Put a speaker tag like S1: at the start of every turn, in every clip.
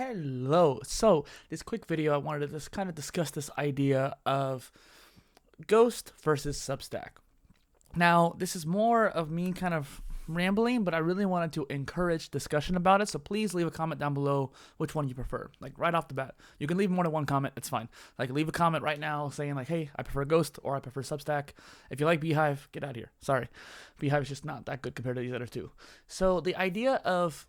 S1: Hello. So, this quick video, I wanted to just kind of discuss this idea of Ghost versus Substack. Now, this is more of me kind of rambling, but I really wanted to encourage discussion about it. So please leave a comment down below which one you prefer. Like right off the bat, you can leave more than one comment. It's fine. Like leave a comment right now saying like, hey, I prefer Ghost or I prefer Substack. If you like Beehive, get out of here. Sorry. Beehive is just not that good compared to these other two. So the idea of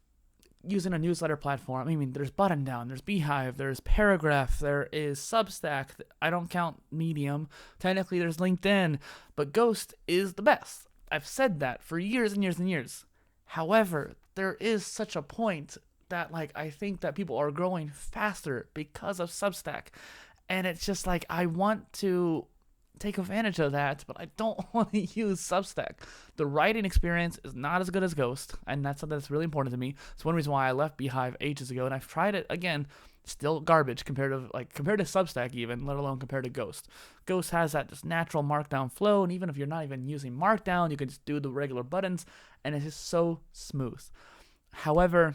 S1: using a newsletter platform, I mean, there's Button Down, there's Beehive, there's Paragraph, there is Substack. I don't count Medium. Technically, there's LinkedIn, but Ghost is the best. I've said that for years and years and years. However, there is such a point that, like, I think that people are growing faster because of Substack. And it's just like, I want to take advantage of that, but I don't want to use Substack. The writing experience is not as good as Ghost, and that's something that's really important to me. It's one reason why I left Beehive ages ago, and I've tried it again. Still garbage compared to Substack even, let alone compared to Ghost. Ghost has that just natural markdown flow, and even if you're not even using markdown, you can just do the regular buttons, and it's just so smooth. However,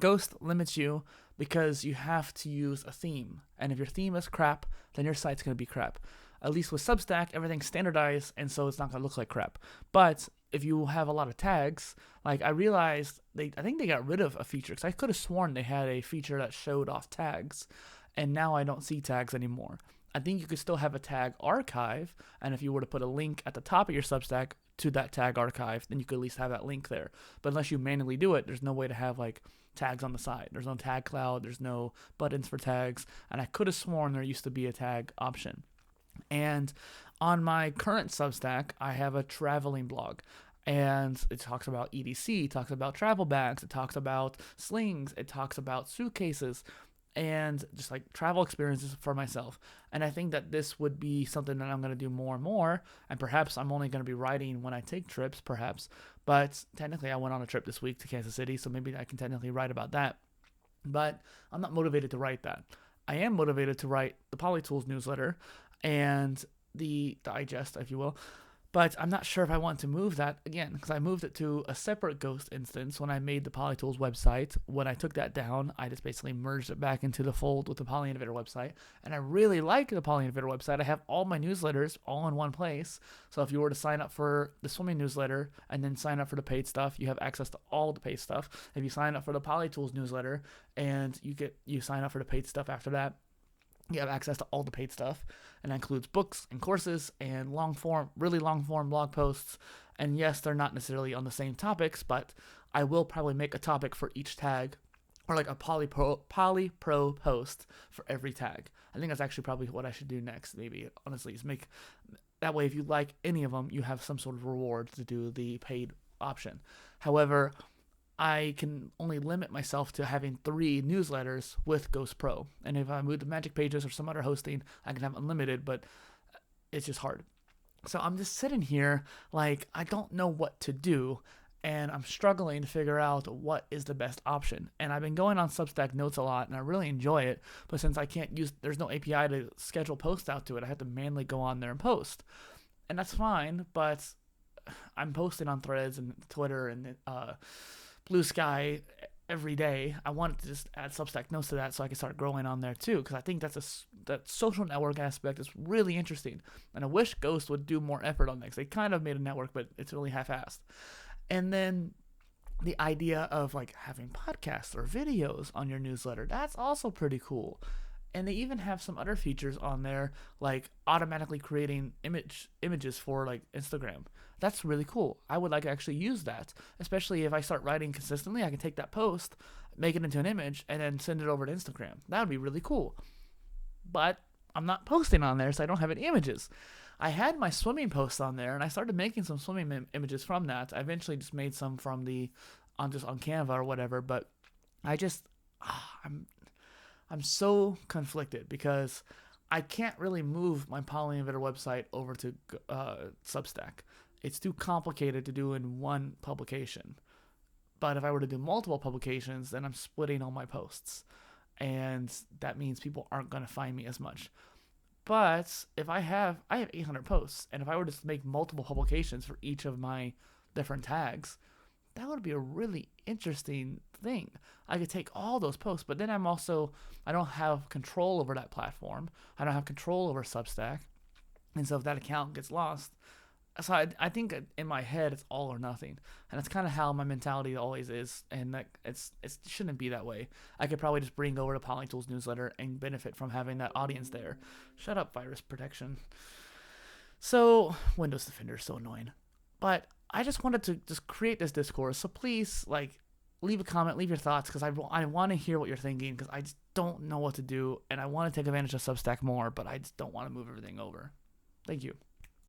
S1: Ghost limits you because you have to use a theme, and if your theme is crap, then your site's going to be crap. At least with Substack, everything's standardized, and so it's not going to look like crap. But if you have a lot of tags, like I realized, I think they got rid of a feature, because I could have sworn they had a feature that showed off tags, and now I don't see tags anymore. I think you could still have a tag archive, and if you were to put a link at the top of your Substack to that tag archive, then you could at least have that link there. But unless you manually do it, there's no way to have like tags on the side. There's no tag cloud, there's no buttons for tags, and I could have sworn there used to be a tag option. And on my current Substack, I have a traveling blog, and it talks about EDC, it talks about travel bags, it talks about slings, it talks about suitcases, and just like travel experiences for myself. And I think that this would be something that I'm going to do more and more, and perhaps I'm only going to be writing when I take trips, perhaps. But technically, I went on a trip this week to Kansas City, so maybe I can technically write about that. But I'm not motivated to write that. I am motivated to write the PolyTools newsletter and the digest, if you will, but I'm not sure if I want to move that again, because I moved it to a separate Ghost instance when I made the PolyTools website. When I took that down, I just basically merged it back into the fold with the PolyInnovator website, and I really like the PolyInnovator website. I have all my newsletters all in one place, so if you were to sign up for the swimming newsletter and then sign up for the paid stuff, you have access to all the paid stuff. If you sign up for the PolyTools newsletter and you sign up for the paid stuff after that, you have access to all the paid stuff, and that includes books and courses and really long form blog posts. And yes, they're not necessarily on the same topics, but I will probably make a topic for each tag, or like a polypro post for every tag. I think that's actually probably what I should do next, maybe, honestly, is make that way if you like any of them, you have some sort of reward to do the paid option. However, I can only limit myself to having 3 newsletters with Ghost Pro. And if I move to Magic Pages or some other hosting, I can have unlimited, but it's just hard. So I'm just sitting here like I don't know what to do, and I'm struggling to figure out what is the best option. And I've been going on Substack Notes a lot, and I really enjoy it, but since there's no API to schedule posts out to it, I have to manually go on there and post. And that's fine, but I'm posting on Threads and Twitter and Blue Sky every day. I wanted to just add Substack Notes to that so I can start growing on there too, because I think that social network aspect is really interesting, and I wish Ghost would do more effort on that, because they kind of made a network, but it's really half-assed. And then the idea of like having podcasts or videos on your newsletter, that's also pretty cool. And they even have some other features on there, like automatically creating images for like Instagram. That's really cool. I would like to actually use that, especially if I start writing consistently. I can take that post, make it into an image, and then send it over to Instagram. That would be really cool. But I'm not posting on there, so I don't have any images. I had my swimming post on there, and I started making some swimming images from that. I eventually just made some from on Canva or whatever, but I'm so conflicted because I can't really move my PolyInnovator website over to Substack. It's too complicated to do in one publication. But if I were to do multiple publications, then I'm splitting all my posts, and that means people aren't going to find me as much. But if I have 800 posts, and if I were to make multiple publications for each of my different tags, that would be a really interesting thing. I could take all those posts, but then I don't have control over that platform. I don't have control over Substack. And so if that account gets lost, so I think in my head it's all or nothing, and that's kind of how my mentality always is, and that it shouldn't be that way. I could probably just bring over to PolyTools newsletter and benefit from having that audience there. Shut up, virus protection. So Windows Defender is so annoying, but I just wanted to just create this discourse. So please, leave a comment, leave your thoughts, because I want to hear what you're thinking, because I just don't know what to do, and I want to take advantage of Substack more, but I just don't want to move everything over. Thank you.